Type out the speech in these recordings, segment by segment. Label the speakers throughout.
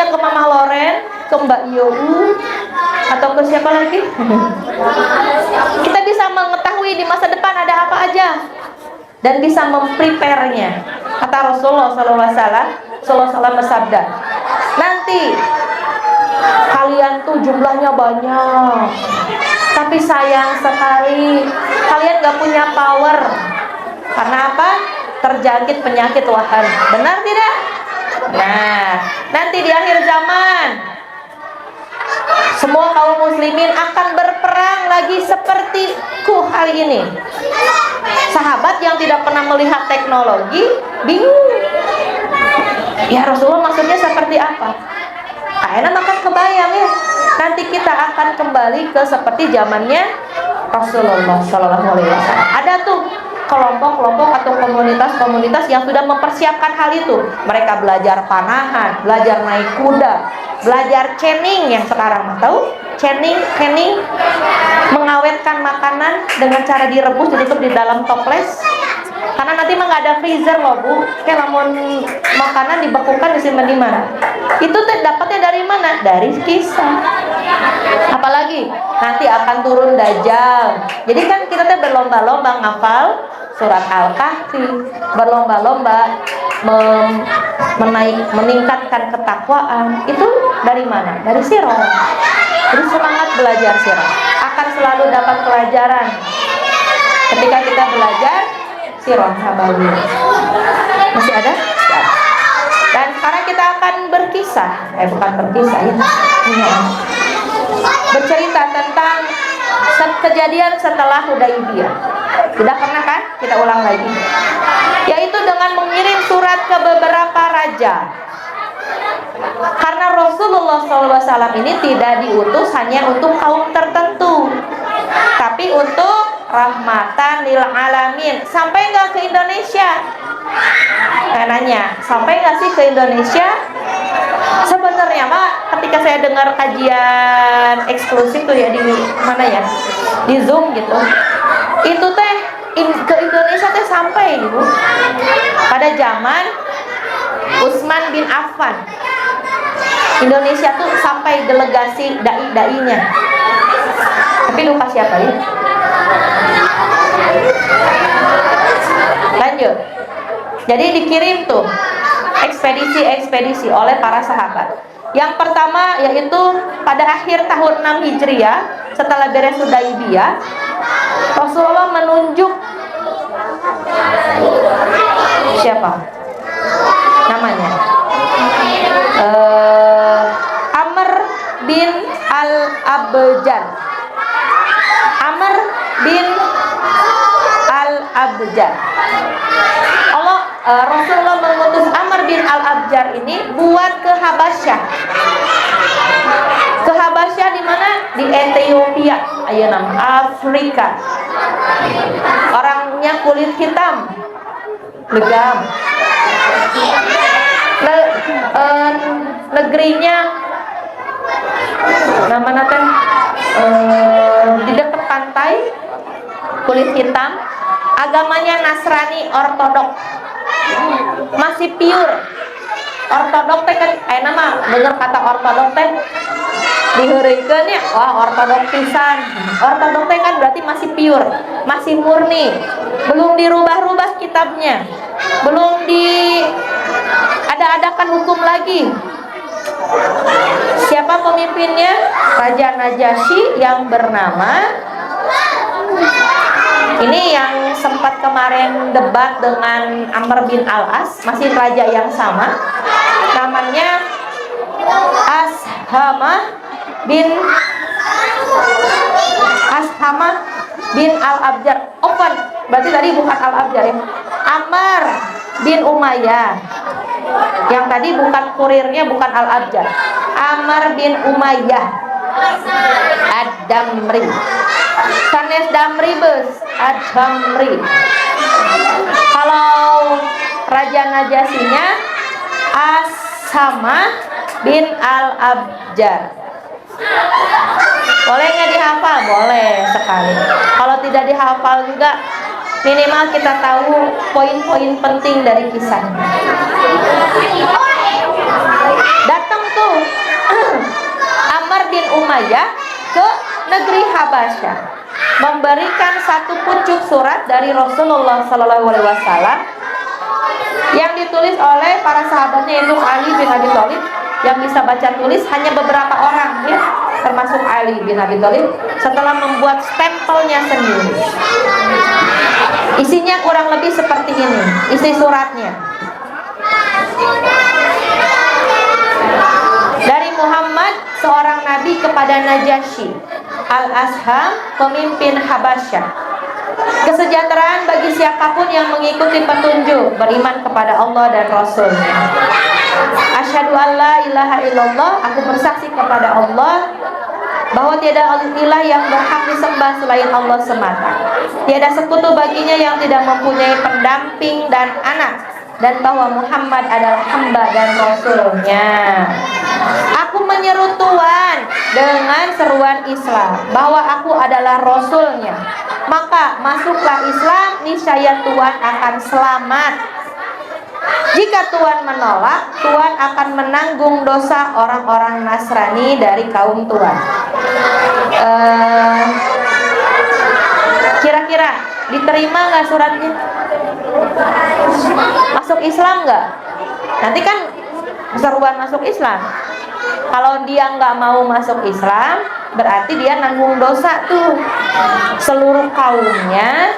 Speaker 1: ke Mama Loren, ke Mbak Yogu, atau ke siapa lagi? Kita bisa mengetahui di masa depan ada apa aja dan bisa memprepare-nya. Kata Rasulullah SAW bersabda, nanti kalian tuh jumlahnya banyak, tapi sayang sekali kalian gak punya power. Karena apa? Terjangkit penyakit wahan. Benar tidak? Nah, nanti di akhir zaman semua kaum muslimin akan berperang lagi sepertiku hari ini. Sahabat yang tidak pernah melihat teknologi bingung. Ya Rasulullah maksudnya seperti apa? Akhirnya makan kebayang ya. Nanti kita akan kembali ke seperti zamannya Rasulullah SAW. Ada tuh kelompok-kelompok atau komunitas-komunitas yang sudah mempersiapkan hal itu. Mereka belajar panahan, belajar naik kuda, belajar canning yang sekarang tahu? Canning mengawetkan makanan dengan cara direbus ditutup di dalam toples. Karena nanti mah nggak ada freezer loh Bu. Kayak lamun makanan dibekukan disimpan di mana? Itu dapatnya dari mana? Dari kisah. Apalagi nanti akan turun Dajjal. Jadi kan kita tuh berlomba-lomba ngafal surat Al-Kahfi, berlomba-lomba meningkatkan ketakwaan. Itu dari mana? Dari sirah. Jadi semangat belajar sirah. Akan selalu dapat pelajaran ketika kita belajar sirah Nabawi. Masih ada? Ya. Dan sekarang kita akan berkisah, bukan berkisah ya. Bercerita tentang kejadian setelah Hudaybiyah. Sudah pernah kan? Kita ulang lagi. Yaitu dengan mengirim surat ke beberapa raja. Karena Rasulullah SAW ini tidak diutus hanya untuk kaum tertentu, tapi untuk rahmatan lil alamin. Sampai nggak ke Indonesia? Saya nanya, sampai nggak sih ke Indonesia? Sebenarnya Pak, ketika saya dengar kajian eksklusif tuh ya di mana ya, di Zoom gitu, itu teh ke Indonesia teh sampai gitu pada zaman Utsman bin Affan. Indonesia tuh sampai delegasi dai-dainya. Tapi lupa siapa ya? Lanjut. Jadi dikirim tuh ekspedisi-ekspedisi oleh para sahabat. Yang pertama yaitu pada akhir tahun 6 Hijriah, setelah beres Hudaybiyah, Rasulullah menunjuk siapa? Namanya Amr bin Al-Abjar. Amr bin Al-Abjar. Rasulullah mengutus Amr bin Al-Abjar ini buat ke Habasyah. Ke Habasyah di mana? Di Ethiopia, ayeuna Afrika. Orangnya kulit hitam, legam. Negerinya namanya kan di dekat pantai, kulit hitam, agamanya Nasrani Ortodok, masih pure. Ortodok teh kan nama dengar kata ortodok teh diheureuykeun ya, wah ortodok pisan. Ortodok teh kan berarti masih pure, masih murni, belum dirubah-rubah kitabnya, belum ada-adakan hukum lagi. Siapa pemimpinnya? Raja Najasyi yang bernama, ini yang sempat kemarin debat dengan Amr bin Al-As, masih raja yang sama, namanya Ashama bin Al-Abjar. Open, berarti tadi bukan Al-Abjar ya. Amr bin Umayyah. Yang tadi bukan kurirnya, bukan Al-Abjar. Amr bin Umayyah Ad-Damri. Sanes Damri bes Ad-Damri. Kalau Raja Najasyinya Ashama bin Al-Abjar. Boleh nggak dihafal? Boleh sekali. Kalau tidak dihafal juga, minimal kita tahu poin-poin penting dari kisahnya. Datang tuh Umayyah ke negeri Habasyah, memberikan satu pucuk surat dari Rasulullah SAW yang ditulis oleh para sahabatnya, yaitu Ali bin Abi Thalib. Yang bisa baca tulis hanya beberapa orang, ya, termasuk Ali bin Abi Thalib, setelah membuat stempelnya sendiri. Isinya kurang lebih seperti ini, isi suratnya. Dari Muhammad, seorang nabi, kepada Najasyi Al-Asham, pemimpin Habasyah. Kesejahteraan bagi siapapun yang mengikuti petunjuk, beriman kepada Allah dan Rasul-Nya. Asyhadu an la ilaha illallah, aku bersaksi kepada Allah bahwa tiada ilah yang berhak disembah selain Allah semata. Tiada sekutu baginya yang tidak mempunyai pendamping dan anak, dan bahwa Muhammad adalah hamba dan Rasul-Nya. Aku menyeru Tuhan dengan seruan Islam bahwa aku adalah Rasul-Nya. Maka masuklah Islam, niscaya Tuhan akan selamat. Jika Tuhan menolak, Tuhan akan menanggung dosa orang-orang Nasrani dari kaum Tuhan. Kira-kira diterima nggak suratnya? Masuk Islam nggak? Nanti kan seruan masuk Islam. Kalau dia nggak mau masuk Islam, berarti dia nanggung dosa tuh. Seluruh kaumnya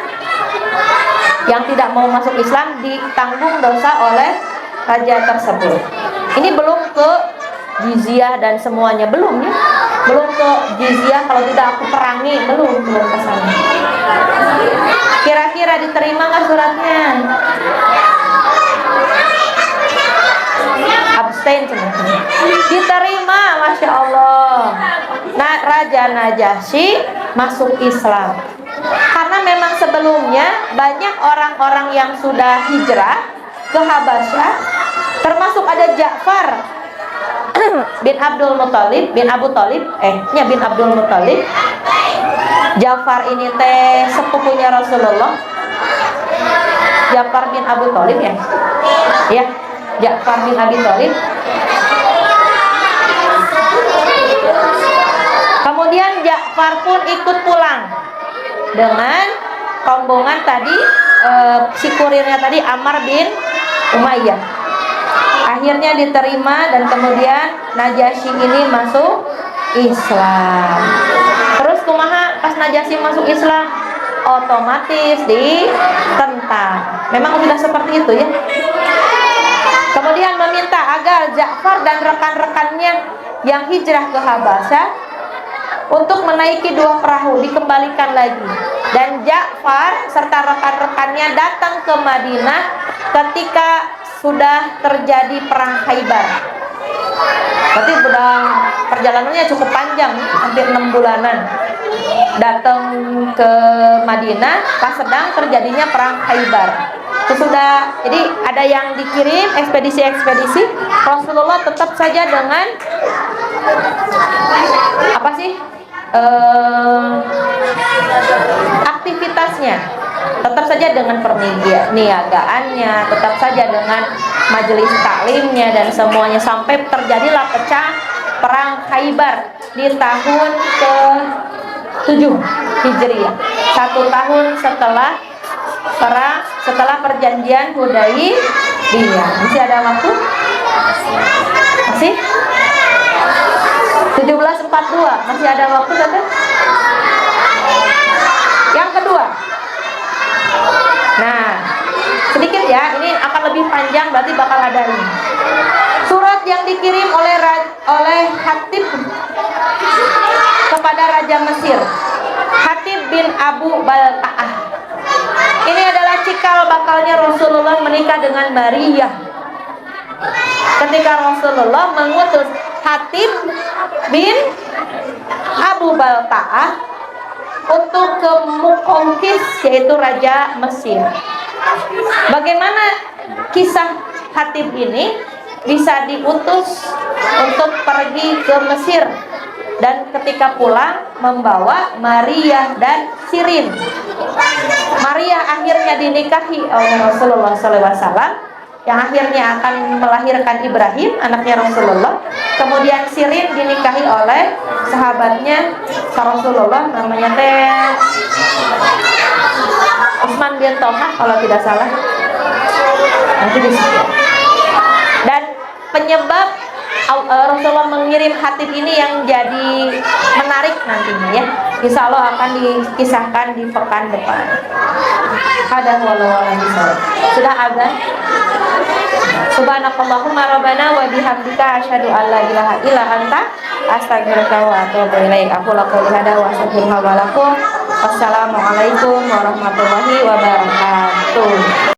Speaker 1: yang tidak mau masuk Islam ditanggung dosa oleh raja tersebut. Ini belum ke jizyah dan semuanya, belum ya. Belum ke jizyah, kalau tidak aku perangi, belum ke sana. Kira-kira diterima nggak suratnya? Abstain teman-teman. Diterima, Masya Allah. Nah, Raja Najasyi masuk Islam. Karena memang sebelumnya banyak orang-orang yang sudah hijrah ke Habasyah, termasuk ada Ja'far bin Abdul Muthalib, bin Abu Thalib, bin Abdul Muthalib. Ja'far ini teh sepupunya Rasulullah. Ja'far bin Abu Thalib ya. Ya, Ja'far bin Abi Thalib. Kemudian Ja'far pun ikut pulang dengan rombongan tadi, si kurirnya tadi Ammar bin Umayyah. Akhirnya diterima dan kemudian Najasyi ini masuk Islam. Terus kumaha pas Najasyi masuk Islam? Otomatis ditentang. Memang sudah seperti itu ya. Kemudian meminta agar Ja'far dan rekan-rekannya yang hijrah ke Habasyah untuk menaiki 2 perahu dikembalikan lagi. Dan Ja'far serta rekan-rekannya datang ke Madinah ketika sudah terjadi perang Khaybar. Berarti sudah perjalanannya cukup panjang, hampir 6 bulanan. Datang ke Madinah pas sedang terjadinya perang Khaybar. Sesudah, jadi ada yang dikirim ekspedisi-ekspedisi, Rasulullah tetap saja dengan apa sih? Aktivitasnya tetap saja dengan perniagaannya, tetap saja dengan majelis taklimnya dan semuanya, sampai terjadilah pecah perang Khaybar di tahun ke-7 Hijriah, 1 tahun setelah perjanjian Hudaybiyah. Masih ada waktu? Masih? 1742 masih ada waktu kan? Yang kedua. Nah, sedikit ya, ini akan lebih panjang, berarti bakal ada ini. Surat yang dikirim oleh Hatib kepada Raja Mesir, Hatib bin Abu Balta'ah. Ini adalah cikal bakalnya Rasulullah menikah dengan Maria. Ketika Rasulullah mengutus Hatib bin Abu Balta'ah untuk ke Muqawqis, yaitu Raja Mesir. Bagaimana kisah Hatib ini bisa diutus untuk pergi ke Mesir, dan ketika pulang membawa Maria dan Sirin. Maria akhirnya dinikahi oleh Rasulullah SAW, yang akhirnya akan melahirkan Ibrahim, anaknya Rasulullah. Kemudian Sirin dinikahi oleh sahabatnya Rasulullah, namanya teh Utsman bin Talha kalau tidak salah. Nanti disitu. Dan penyebab Rasulullah mengirim Hatib ini yang jadi menarik nantinya ya. Insya Allah akan dikisahkan di pekan depan. Ada walau sudah ada. Subhanakallahumma rabbana wa bihamdika asyhadu an la ilaha illa anta astaghfiruka wa atubu ilaik. Aku lakukan hada wa astaghfirullah wa lakum. Wassalamualaikum warahmatullahi wabarakatuh.